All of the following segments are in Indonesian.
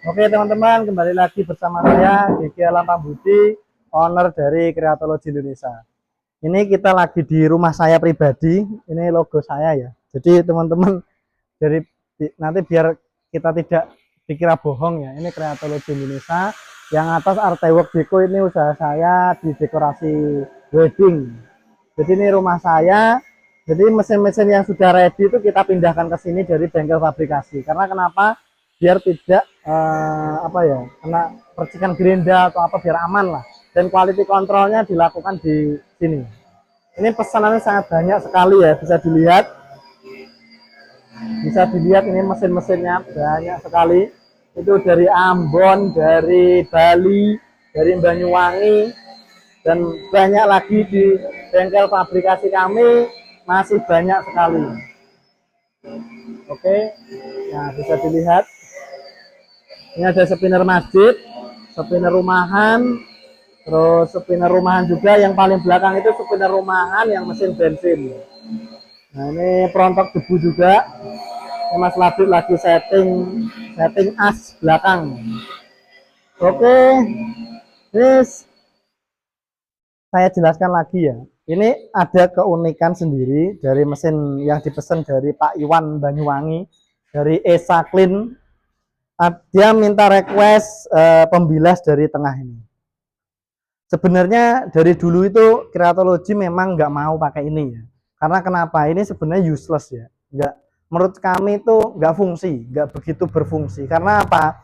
Oke teman-teman, kembali lagi bersama saya Gigi Alam Pambudi, owner dari Kreatologi Indonesia. Ini kita lagi di rumah saya pribadi, ini logo saya ya. Jadi teman-teman, dari nanti biar kita tidak dikira bohong ya, ini Kreatologi Indonesia. Yang atas Artwork Deco ini usaha saya di dekorasi wedding. Jadi ini rumah saya. Jadi mesin-mesin yang sudah ready itu kita pindahkan ke sini dari bengkel fabrikasi. Karena kenapa? Biar tidak apa ya, kena percikan gerinda atau apa, biar aman lah. Dan quality controlnya dilakukan di sini. Ini pesanannya sangat banyak sekali ya, bisa dilihat. Bisa dilihat ini mesin-mesinnya banyak sekali. Itu dari Ambon, dari Bali, dari Banyuwangi, dan banyak lagi di bengkel fabrikasi kami, masih banyak sekali. Oke, nah bisa dilihat ini ada spinner masjid, spinner rumahan, terus spinner rumahan juga. Yang paling belakang itu spinner rumahan yang mesin bensin. Nah ini perontok debu juga. Ini Mas Labib lagi setting as belakang. Oke, terus saya jelaskan lagi ya. Ini ada keunikan sendiri dari mesin yang dipesan dari Pak Iwan Banyuwangi, dari Esa Clean. Dia minta request pembilas dari tengah ini. Sebenarnya dari dulu itu Kreatologi memang nggak mau pakai ini ya. Karena kenapa? Ini sebenarnya useless ya. Nggak, menurut kami itu nggak fungsi, nggak begitu berfungsi. Karena apa?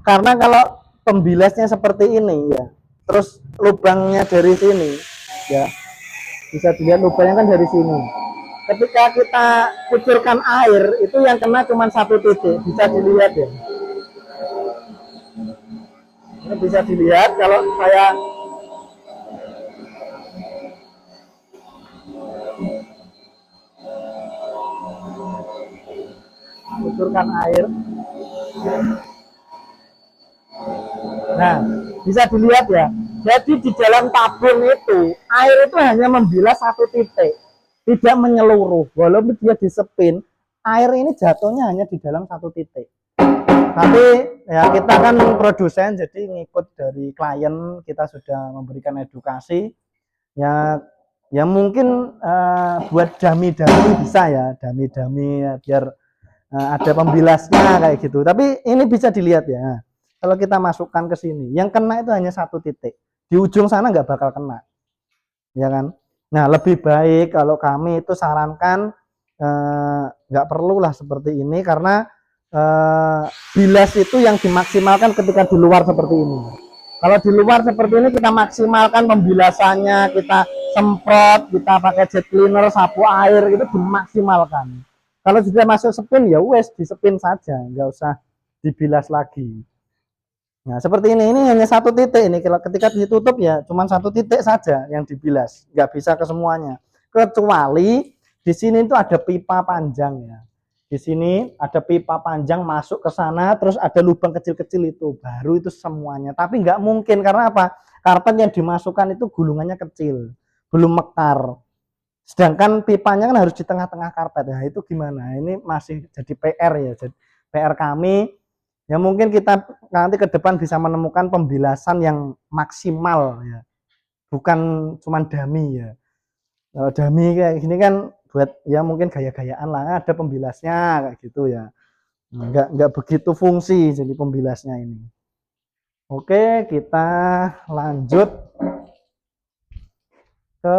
Karena kalau pembilasnya seperti ini ya, terus lubangnya dari sini ya, bisa dilihat lubangnya kan dari sini. Ketika kita kucurkan air, itu yang kena cuma satu titik, bisa dilihat ya. Ini bisa dilihat kalau saya kucurkan air. Nah, bisa dilihat ya. Jadi di dalam tabung itu, air itu hanya membilas satu titik, tidak menyeluruh. Walaupun dia disepin, air ini jatuhnya hanya di dalam satu titik. Tapi ya kita kan produsen, jadi ngikut dari klien, kita sudah memberikan edukasi. Ya, ya mungkin buat dami-dami bisa ya, dami-dami ya, biar ada pembilasnya kayak gitu. Tapi ini bisa dilihat ya. Kalau kita masukkan ke sini, yang kena itu hanya satu titik. Di ujung sana nggak bakal kena, ya kan? Nah, lebih baik kalau kami itu sarankan nggak perlulah seperti ini, karena bilas itu yang dimaksimalkan ketika di luar seperti ini. Kalau di luar seperti ini kita maksimalkan pembilasannya, kita semprot, kita pakai jet cleaner, sapu air, itu dimaksimalkan. Kalau sudah masuk spin ya wes, di spin saja, nggak usah dibilas lagi. Nah seperti ini hanya satu titik ini. Ketika ditutup ya cuma satu titik saja yang dibilas, nggak bisa ke semuanya. Kecuali di sini itu ada pipa panjang ya. Di sini ada pipa panjang masuk ke sana, terus ada lubang kecil-kecil itu, baru itu semuanya. Tapi nggak mungkin, karena apa? Karpet yang dimasukkan itu gulungannya kecil, belum mekar. Sedangkan pipanya kan harus di tengah-tengah karpet. Nah itu gimana? Ini masih jadi PR ya, jadi PR kami. Ya mungkin kita nanti ke depan bisa menemukan pembilasan yang maksimal ya, bukan cuma dummy ya. Kalau dummy kayak gini kan buat ya mungkin gaya-gayaan lah, ada pembilasnya kayak gitu ya. Nggak begitu fungsi jadi pembilasnya ini. Oke, kita lanjut ke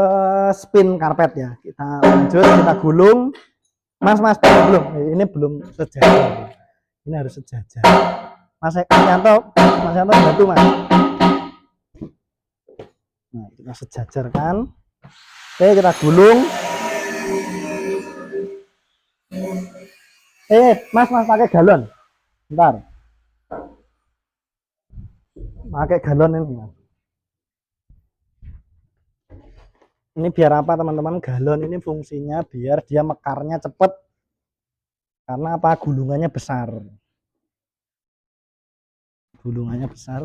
spin karpet ya. Kita lanjut, kita gulung. Mas belum, ini belum sejajar. Ini harus sejajar. Mas Yanto bantu mas. Nah, kita sejajarkan. Oke, kita gulung. Mas pakai galon. Bentar. Pakai galon ini mas. Ini biar apa teman-teman? Galon ini fungsinya biar dia mekarnya cepat. Karena apa? Gulungannya besar. Gulungannya besar.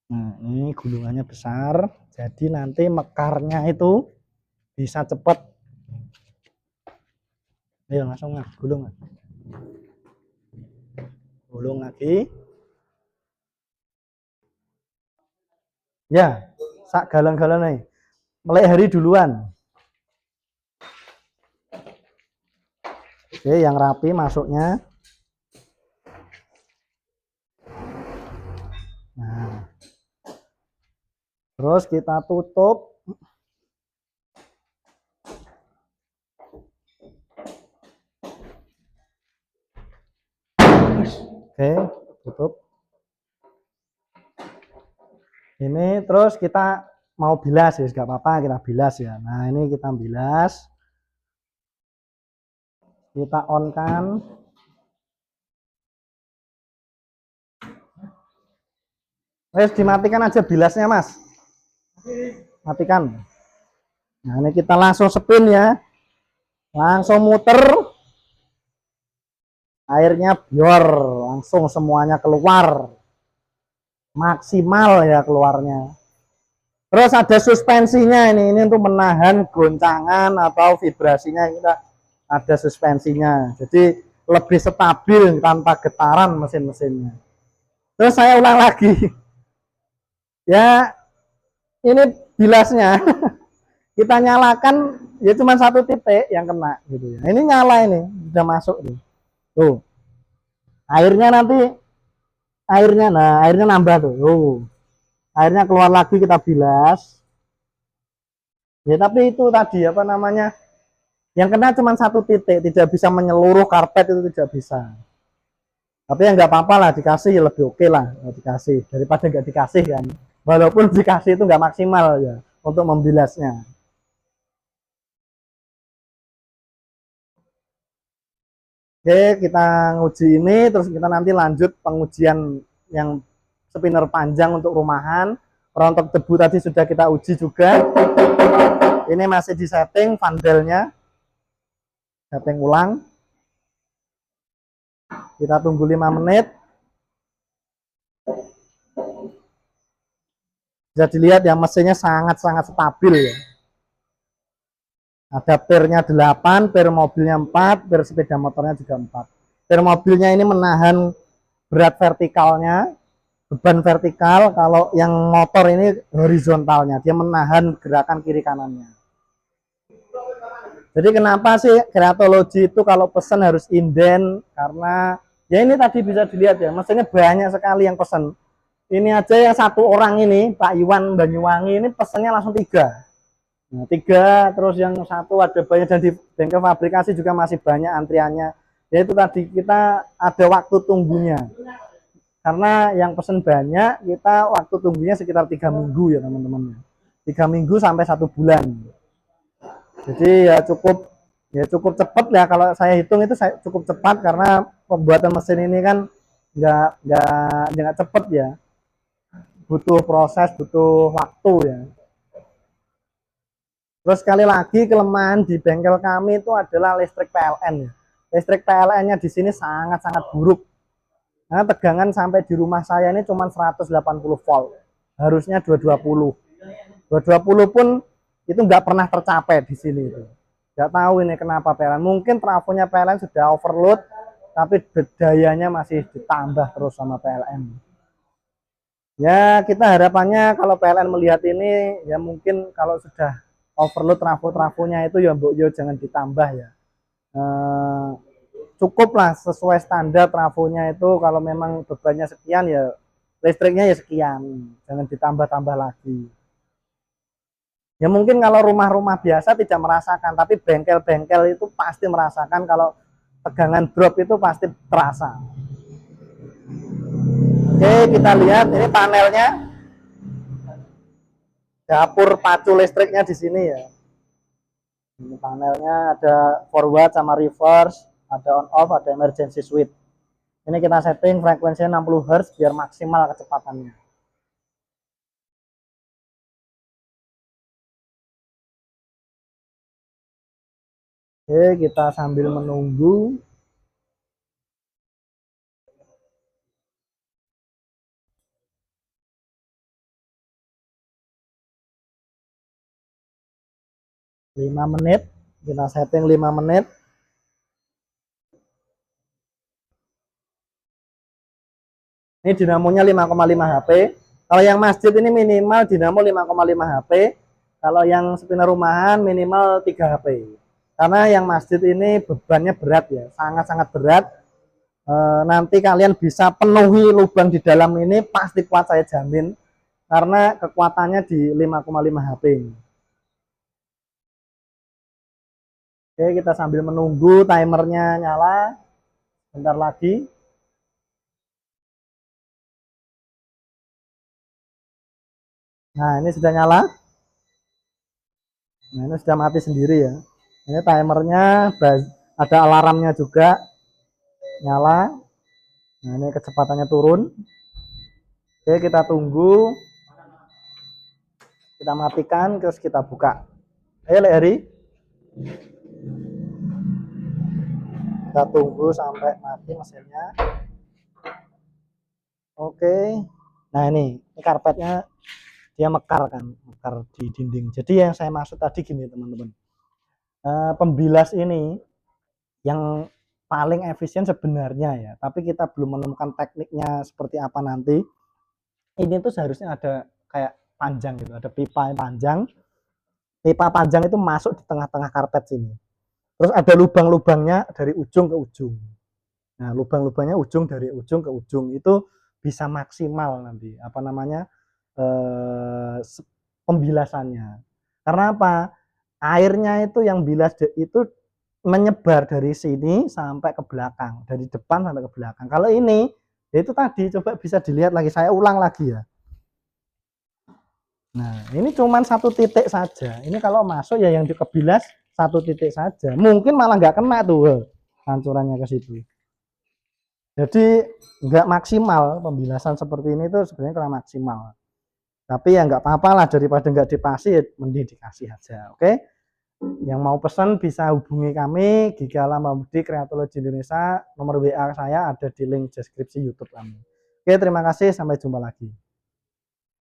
Nah, ini gulungannya besar. Jadi nanti mekarnya itu bisa cepat. Ayo langsung mas, gulung mas. gulung lagi. Ya, sak galon-galon nih. Melek hari duluan. Oke, yang rapi masuknya. Nah, terus kita tutup. Oke, tutup. Ini terus kita mau bilas ya, nggak apa-apa kita bilas ya. Nah, ini kita bilas. Kita on kan. Wes dimatikan aja bilasnya, Mas. Matikan. Nah, ini kita langsung spin ya. Langsung muter. Airnya biar langsung semuanya keluar. Maksimal ya keluarnya. Terus ada suspensinya ini untuk menahan goncangan atau vibrasinya, kita ada suspensinya. Jadi lebih stabil tanpa getaran mesin-mesinnya. Terus saya ulang lagi. Ya, ini bilasnya kita nyalakan ya cuma satu titik yang kena gitu ya. Ini nyala, ini sudah masuk nih. Tuh. Airnya nanti airnya nambah tuh. Airnya keluar lagi, kita bilas. Ya tapi itu tadi apa namanya? Yang kena cuma satu titik, tidak bisa menyeluruh karpet, itu tidak bisa. Tapi ya nggak apa-apa lah, dikasih ya lebih oke lah, dikasih daripada nggak dikasih kan. Walaupun dikasih itu nggak maksimal ya untuk membilasnya. Oke, kita nguji ini, terus kita nanti lanjut pengujian yang spinner panjang untuk rumahan. Rontok debu tadi sudah kita uji juga. Ini masih di setting vandelnya, setting ulang. Kita tunggu 5 menit. Bisa dilihat ya, mesinnya sangat-sangat stabil ya. Ada pernya 8, per mobilnya 4, per sepeda motornya juga 4. Per mobilnya ini menahan berat vertikalnya, beban vertikal. Kalau yang motor ini horizontalnya, dia menahan gerakan kiri kanannya. Jadi kenapa sih Creatology itu kalau pesan harus inden? Karena ya ini tadi bisa dilihat ya, mesinnya banyak sekali yang pesan. Ini aja yang satu orang ini, Pak Iwan Banyuwangi, ini pesannya langsung 3. Nah, 3, terus yang satu ada banyak, dan di bengkel fabrikasi juga masih banyak antriannya. Yaitu tadi kita ada waktu tunggunya. Karena yang pesen banyak, kita waktu tunggunya sekitar 3 minggu ya teman-teman. 3 minggu sampai 1 bulan. Jadi ya cukup cepat ya, kalau saya hitung itu cukup cepat karena pembuatan mesin ini kan nggak cepat ya. Butuh proses, butuh waktu ya. Terus sekali lagi kelemahan di bengkel kami itu adalah listrik PLN. Listrik PLN-nya di sini sangat-sangat buruk. Nah, tegangan sampai di rumah saya ini cuma 180 volt. Harusnya 220. 220 pun itu nggak pernah tercapai di sini itu. Nggak tahu ini kenapa PLN. Mungkin trafonya PLN sudah overload, tapi dayanya masih ditambah terus sama PLN. Ya, kita harapannya kalau PLN melihat ini, ya mungkin kalau sudah overload trafo-trafonya itu ya mbok yo jangan ditambah ya. Cukup lah sesuai standar trafonya itu, kalau memang bebannya sekian ya listriknya ya sekian, jangan ditambah-tambah lagi. Ya mungkin kalau rumah-rumah biasa tidak merasakan, tapi bengkel-bengkel itu pasti merasakan kalau tegangan drop itu pasti terasa. Oke, kita lihat ini panelnya. Dapur pacu listriknya di sini ya. Ini panelnya ada forward sama reverse, ada on off, ada emergency switch. Ini kita setting frekuensinya 60 Hz biar maksimal kecepatannya. Oke, kita sambil menunggu. Lima menit, kita setting 5 menit. Ini dinamonya 5,5 HP. Kalau yang masjid ini minimal dinamo 5,5 HP. Kalau yang spinner rumahan minimal 3 HP. Karena yang masjid ini bebannya berat ya, sangat-sangat berat. Nanti kalian bisa penuhi lubang di dalam ini pasti kuat, saya jamin. Karena kekuatannya di 5,5 HP ini. Oke, kita sambil menunggu timernya nyala. Bentar lagi. Nah, ini sudah nyala. Nah, ini sudah mati sendiri ya. Ini timernya ada alarmnya juga nyala. Nah, ini kecepatannya turun. Oke, kita tunggu. Kita matikan terus kita buka. Ayo Leri. Kita tunggu sampai mati mesinnya. Oke. Nah, ini karpetnya dia mekar kan, mekar di dinding. Jadi yang saya maksud tadi gini teman-teman. Pembilas ini yang paling efisien sebenarnya ya, tapi kita belum menemukan tekniknya seperti apa nanti. Ini tuh seharusnya ada kayak panjang gitu, ada pipa yang panjang. Pipa panjang itu masuk di tengah-tengah karpet sini. Terus ada lubang-lubangnya dari ujung ke ujung. Nah, lubang-lubangnya ujung dari ujung ke ujung itu bisa maksimal nanti apa namanya pembilasannya. Karena apa? Airnya itu yang bilas itu menyebar dari sini sampai ke belakang, dari depan sampai ke belakang. Kalau ini itu tadi coba bisa dilihat lagi, saya ulang lagi ya. Nah, ini cuma satu titik saja. Ini kalau masuk ya yang dikebilas satu titik saja. Mungkin malah nggak kena tuh hancurannya ke situ. Jadi nggak maksimal pembilasan seperti ini tuh sebenarnya kurang maksimal. Tapi ya nggak apa-apa lah, daripada nggak dipasih, mending dikasih aja. Oke? Yang mau pesan bisa hubungi kami Gigala Mahmudi Kreatologi Indonesia. Nomor WA saya ada di link deskripsi YouTube kami. Oke, terima kasih, sampai jumpa lagi.